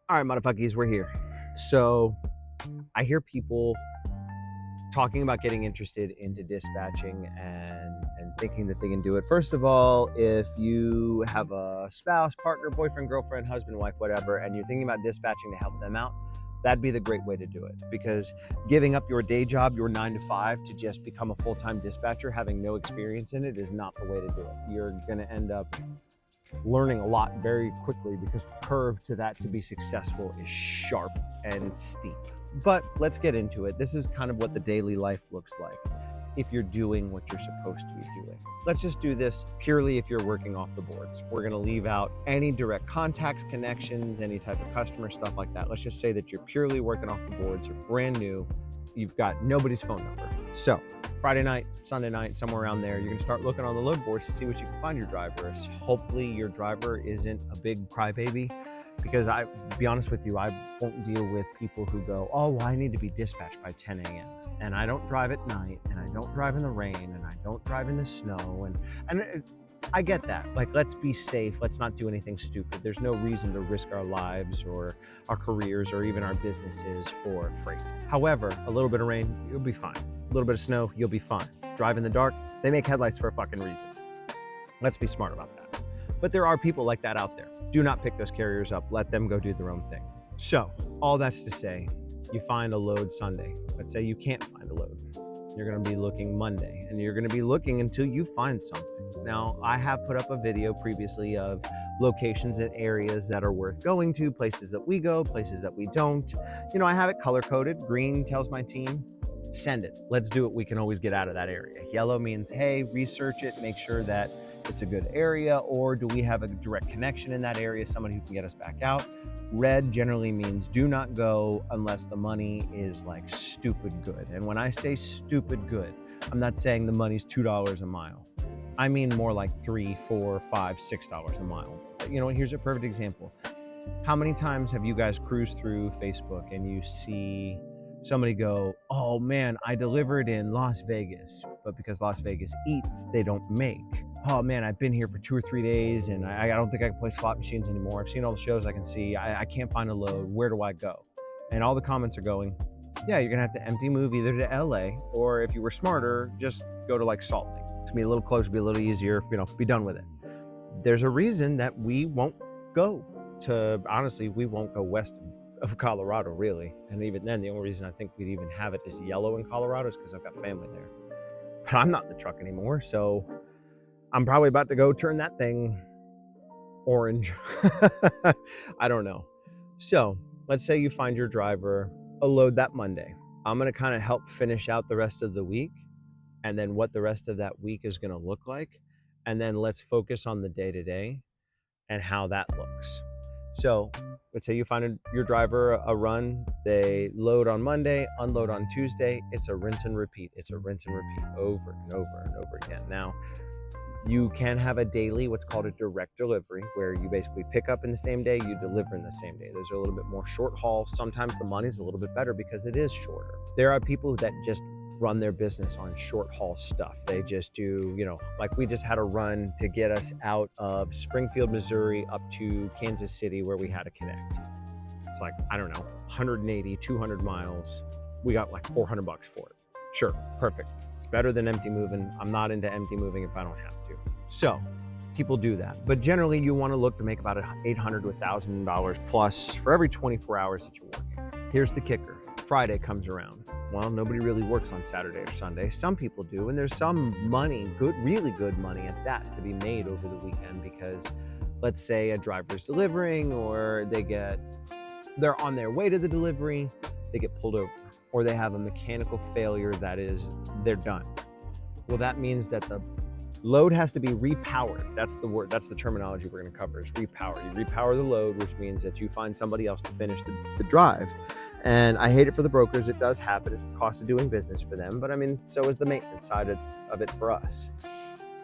All right, motherfuckers, we're here. So I hear people talking about getting interested into dispatching and thinking that they can do it. First of all, if you have a spouse, partner, boyfriend, girlfriend, husband, wife, whatever, and you're thinking about dispatching to help them out, that'd be the great way to do it, because giving up your day job, your 9 to 5, to just become a full-time dispatcher, having no experience in it, is not the way to do it. You're going to end up learning a lot very quickly, because the curve to that to be successful is sharp and steep. But let's get into it. This is kind of what the daily life looks like if you're doing what you're supposed to be doing. Let's just do this purely if you're working off the boards. We're going to leave out any direct contacts, connections, any type of customer stuff like that. Let's just say that you're purely working off the boards. You're brand new. You've got nobody's phone number. So Friday night, Sunday night, somewhere around there, you're going to start looking on the load boards to see what you can find your driver is. Hopefully your driver isn't a big crybaby, because to be honest with you, I won't deal with people who go, oh, well, I need to be dispatched by 10 a.m. and I don't drive at night, and I don't drive in the rain, and I don't drive in the snow. And I get that. Like, let's be safe. Let's not do anything stupid. There's no reason to risk our lives or our careers or even our businesses for freight. However, a little bit of rain, you'll be fine. A little bit of snow, you'll be fine. Drive in the dark, they make headlights for a fucking reason. Let's be smart about that. But there are people like that out there. Do not pick those carriers up. Let them go do their own thing. So all that's to say, you find a load Sunday. Let's say you can't find a load. You're going to be looking Monday, and you're going to be looking until you find something. Now, I have put up a video previously of locations and areas that are worth going to, places that we go, places that we don't. You know, I have it color coded. Green tells my team, send it. Let's do it. We can always get out of that area. Yellow means, hey, research it, make sure that it's a good area, or do we have a direct connection in that area, somebody who can get us back out. Red generally means do not go unless the money is like stupid good. And when I say stupid good, I'm not saying the money's $2 a mile. I mean more like $3, $4, $5, $6 a mile. You know, here's a perfect example. How many times have you guys cruised through Facebook and you see somebody go, oh man, I delivered in Las Vegas, but because Las Vegas eats, they don't make. Oh man, I've been here for 2 or 3 days and I don't think I can play slot machines anymore. I've seen all the shows I can see. I can't find a load. Where do I go? And all the comments are going, yeah, you're gonna have to empty move either to LA, or if you were smarter, just go to like Salt Lake. It's gonna be a little closer, be a little easier, you know, be done with it. There's a reason that we won't go to, honestly, we won't go west of Colorado, really. And even then, the only reason I think we'd even have it as yellow in Colorado is because I've got family there. But I'm not in the truck anymore, so I'm probably about to go turn that thing orange. I don't know. So let's say you find your driver a load that Monday. I'm going to kind of help finish out the rest of the week, and then what the rest of that week is going to look like. And then let's focus on the day-to-day and how that looks. So let's say you find your driver a run, they load on Monday, unload on Tuesday. It's a rinse and repeat. It's a rinse and repeat over and over and over again. Now, you can have a daily, what's called a direct delivery, where you basically pick up in the same day, you deliver in the same day. Those are a little bit more short haul. Sometimes the money's a little bit better because it is shorter. There are people that just run their business on short haul stuff. They just do, you know, like we just had a run to get us out of Springfield, Missouri up to Kansas City, where we had to connect. It's like, I don't know, 180, 200 miles. We got like $400 for it. Sure, perfect. It's better than empty moving. I'm not into empty moving if I don't have to. So people do that. But generally you want to look to make about $800 to $1,000 plus for every 24 hours that you're working. Here's the kicker. Friday comes around. Well, nobody really works on Saturday or Sunday. Some people do, and there's some money, good, really good money at that to be made over the weekend, because let's say a driver's delivering, or they're on their way to the delivery, they get pulled over, or they have a mechanical failure that is, they're done. Well, that means that the load has to be repowered. That's the word, that's the terminology we're going to cover, is repower. You repower the load, which means that you find somebody else to finish the drive. And I hate it for the brokers. It does happen. It's the cost of doing business for them. But I mean, so is the maintenance side of it for us.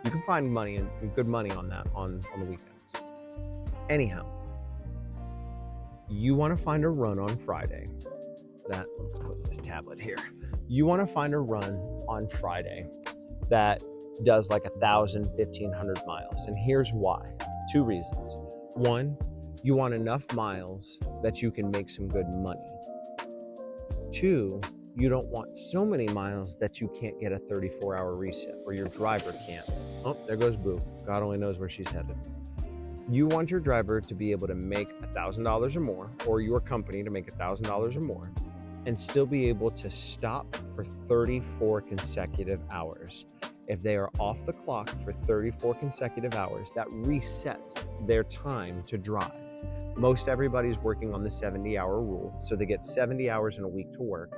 You can find money and good money on that on the weekends. Anyhow, you want to find a run on Friday. Let's close this tablet here. You want to find a run on Friday that does like 1,000, 1,500 miles. And here's why. 2 reasons. One, You want enough miles that you can make some good money. 2, you don't want so many miles that you can't get a 34-hour reset, or your driver can't. Oh, there goes Boo. God only knows where she's headed. You want your driver to be able to make $1,000 or more, or your company to make $1,000 or more, and still be able to stop for 34 consecutive hours. If they are off the clock for 34 consecutive hours, that resets their time to drive. Most everybody's working on the 70-hour rule, so they get 70 hours in a week to work.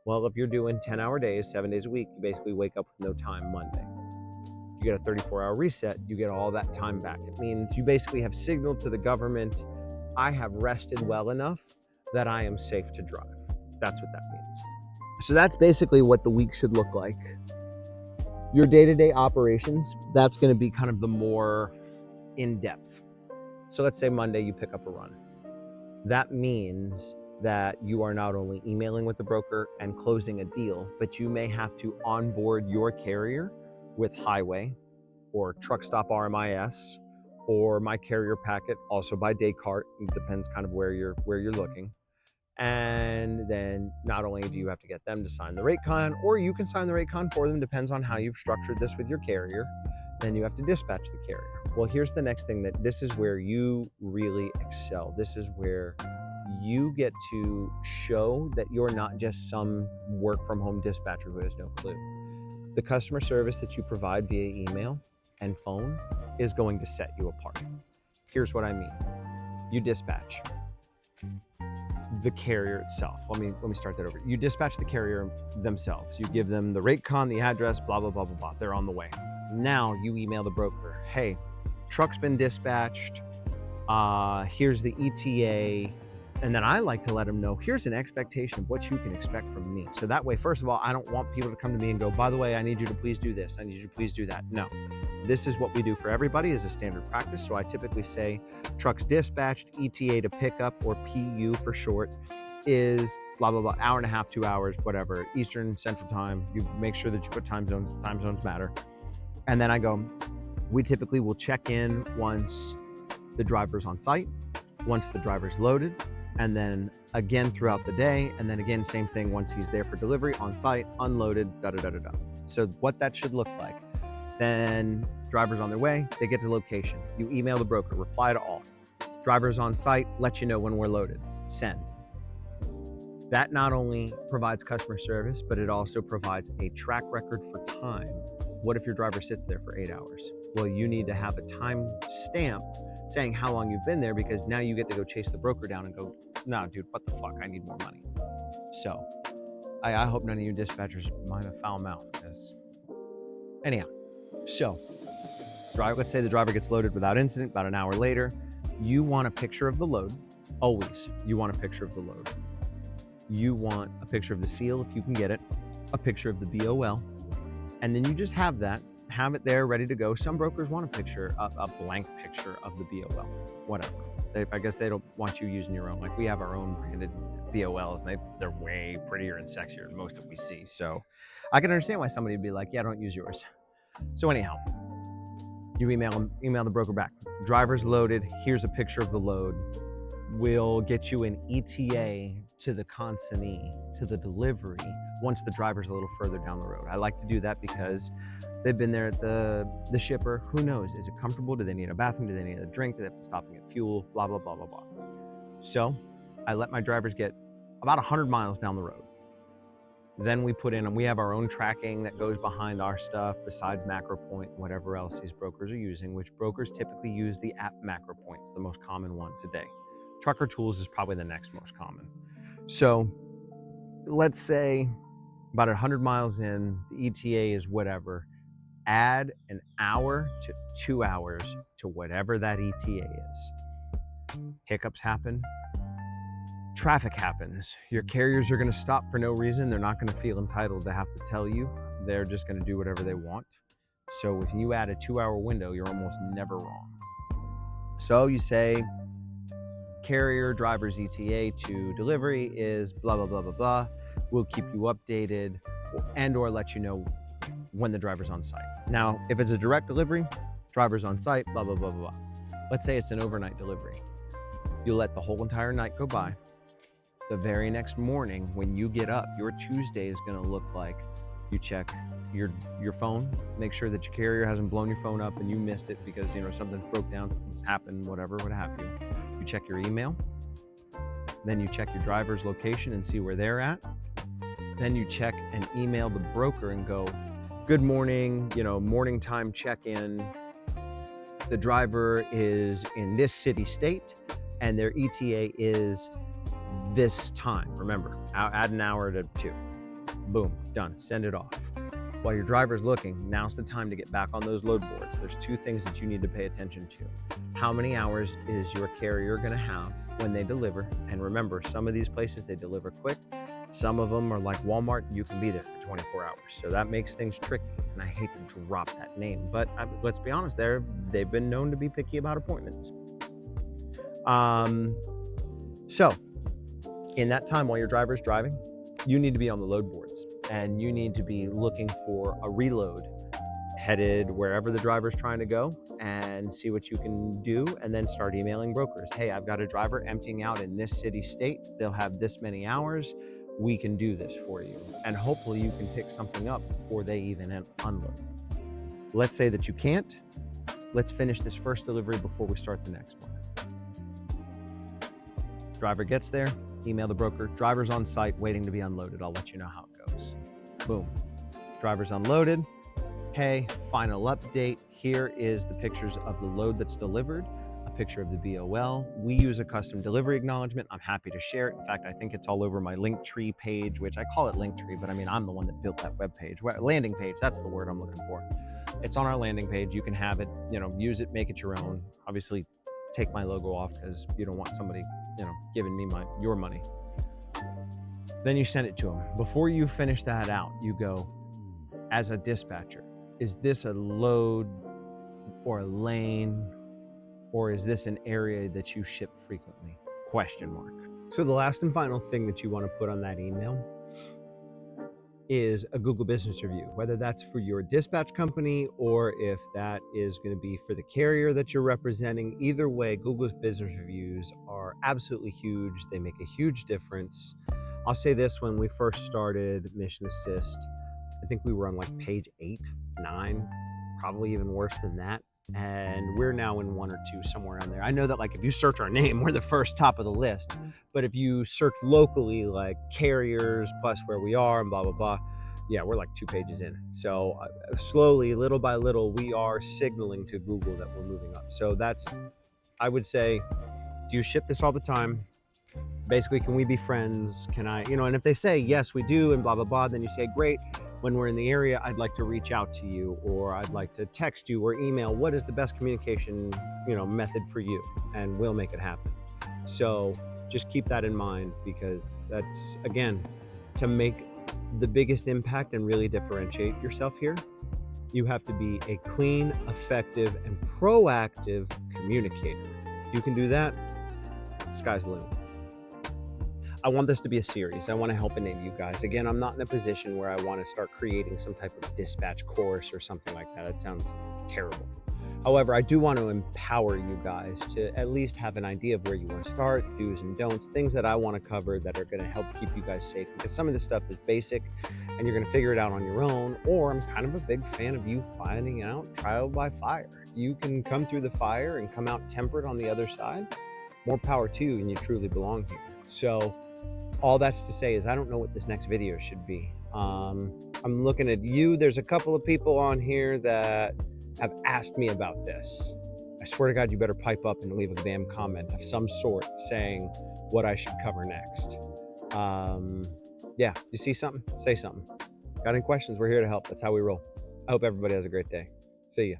Well, if you're doing 10-hour days, 7 days a week, you basically wake up with no time Monday. You get a 34-hour reset, you get all that time back. It means you basically have signaled to the government, I have rested well enough that I am safe to drive. That's what that means. So that's basically what the week should look like. Your day-to-day operations, that's going to be kind of the more in-depth. So let's say Monday you pick up a run. That means that you are not only emailing with the broker and closing a deal, but you may have to onboard your carrier with Highway or Truck Stop RMIS or My Carrier Packet, also by Descartes. It depends kind of where you're looking. And then not only do you have to get them to sign the rate con, or you can sign the rate con for them, depends on how you've structured this with your carrier, then you have to dispatch the carrier. Well, here's the next thing, that this is where you really excel. This is where you get to show that you're not just some work from home dispatcher who has no clue. The customer service that you provide via email and phone is going to set you apart. Here's what I mean. You dispatch the carrier itself. Let me start that over. You dispatch the carrier themselves. You give them the rate con, the address, blah, blah, blah, blah, blah. They're on the way. Now you email the broker. Hey, truck's been dispatched. Here's the ETA. And then I like to let them know, here's an expectation of what you can expect from me. So that way, first of all, I don't want people to come to me and go, by the way, I need you to please do this. I need you to please do that. No, this is what we do for everybody as a standard practice. So I typically say trucks dispatched, ETA to pick up, or PU for short, is blah, blah, blah, hour and a half, 2 hours, whatever, Eastern, Central Time. You make sure that you put time zones matter. And then I go, we typically will check in once the driver's on site, once the driver's loaded, and then again throughout the day, and then again, same thing once he's there for delivery, on site, unloaded, da-da-da-da-da. So what that should look like, then driver's on their way, they get to location. You email the broker, reply to all. Driver's on site, let you know when we're loaded, send. That not only provides customer service, but it also provides a track record for time. What if your driver sits there for 8 hours? Well, you need to have a time stamp saying how long you've been there, because now you get to go chase the broker down and go, no, dude, what the fuck? I need more money. So I hope none of you dispatchers mind a foul mouth, because anyhow, so let's say the driver gets loaded without incident. About an hour later, you want a picture of the load. Always, you want a picture of the load. You want a picture of the seal if you can get it, a picture of the BOL, and then you just have it there ready to go. Some brokers want a picture, a blank picture of the BOL, whatever. I guess they don't want you using your own. Like, we have our own branded BOLs, and they're way prettier and sexier than most that we see. So I can understand why somebody would be like, yeah, don't use yours. So anyhow, you email the broker back. Driver's loaded, here's a picture of the load. We'll get you an ETA to the consignee, to the delivery, once the driver's a little further down the road. I like to do that because they've been there at the shipper. Who knows? Is it comfortable? Do they need a bathroom? Do they need a drink? Do they have to stop and get fuel? Blah, blah, blah, blah, blah. So I let my drivers get about 100 miles down the road. Then we put in, and we have our own tracking that goes behind our stuff, besides MacroPoint, whatever else these brokers are using, which brokers typically use the app MacroPoint. It's the most common one today. Trucker Tools is probably the next most common. So let's say about 100 miles in, the ETA is whatever. Add an hour to 2 hours to whatever that ETA is. Hiccups happen. Traffic happens. Your carriers are going to stop for no reason. They're not going to feel entitled to have to tell you. They're just going to do whatever they want. So if you add a 2-hour window, you're almost never wrong. So you say, carrier driver's ETA to delivery is blah, blah, blah, blah, blah. We'll keep you updated and or let you know when the driver's on site. Now, if it's a direct delivery, driver's on site, blah, blah, blah, blah, blah. Let's say it's an overnight delivery. You let the whole entire night go by. The very next morning when you get up, your Tuesday is going to look like you check your phone, make sure that your carrier hasn't blown your phone up and you missed it because something broke down, something's happened, whatever, what have you. You check your email, then you check your driver's location and see where they're at. Then you check and email the broker and go, good morning, morning time check-in. The driver is in this city state and their ETA is this time. Remember, add an hour to 2. Boom, done, send it off. While your driver's looking, now's the time to get back on those load boards. There's 2 things that you need to pay attention to. How many hours is your carrier gonna have when they deliver? And remember, some of these places, they deliver quick. Some of them are like Walmart, you can be there for 24 hours. So that makes things tricky. And I hate to drop that name, but let's be honest, they've been known to be picky about appointments. So in that time while your driver's driving, you need to be on the load boards and you need to be looking for a reload headed wherever the driver's trying to go and see what you can do, and then start emailing brokers. Hey, I've got a driver emptying out in this city state. They'll have this many hours. We can do this for you. And hopefully you can pick something up before they even unload. Let's say that you can't. Let's finish this first delivery before we start the next one. Driver gets there, email the broker. Driver's on site waiting to be unloaded. I'll let you know how it goes. Boom. Driver's unloaded. Hey, final update. Here is the pictures of the load that's delivered, a picture of the BOL. We use a custom delivery acknowledgement. I'm happy to share it. In fact, I think it's all over my Linktree page, which I call it Linktree, but I mean, I'm the one that built that web page. Landing page, that's the word I'm looking for. It's on our landing page. You can have it, use it, make it your own. Obviously, take my logo off because you don't want somebody, giving me your money. Then you send it to them. Before you finish that out, you go, as a dispatcher, is this a load or a lane, or is this an area that you ship frequently? Question mark. So the last and final thing that you want to put on that email is a Google Business Review, whether that's for your dispatch company or if that is going to be for the carrier that you're representing. Either way, Google's business reviews are absolutely huge. They make a huge difference. I'll say this, when we first started Mission Assist, I think we were on like page 8, 9, probably even worse than that. And we're now in 1 or 2, somewhere around there. I know that like if you search our name, we're the first top of the list. But if you search locally, like carriers plus where we are and blah, blah, blah, yeah, we're like 2 pages in. So slowly, little by little, we are signaling to Google that we're moving up. So that's, I would say, do you ship this all the time? Basically, can we be friends? Can I, and if they say, yes, we do, and blah, blah, blah, then you say, great. When we're in the area, I'd like to reach out to you, or I'd like to text you or email. What is the best communication, method for you? And we'll make it happen. So just keep that in mind, because that's, again, to make the biggest impact and really differentiate yourself here, you have to be a clean, effective, and proactive communicator. If you can do that, sky's the limit. I want this to be a series. I want to help enable you guys. Again, I'm not in a position where I want to start creating some type of dispatch course or something like that. That sounds terrible. However, I do want to empower you guys to at least have an idea of where you want to start, do's and don'ts, things that I want to cover that are going to help keep you guys safe, because some of this stuff is basic and you're going to figure it out on your own, or I'm kind of a big fan of you finding out trial by fire. You can come through the fire and come out tempered on the other side. More power to you, and you truly belong here. So all that's to say is I don't know what this next video should be. I'm looking at you. There's a couple of people on here that have asked me about this. I swear to God, you better pipe up and leave a damn comment of some sort saying what I should cover next. Yeah, you see something? Say something. Got any questions? We're here to help. That's how we roll. I hope everybody has a great day. See ya.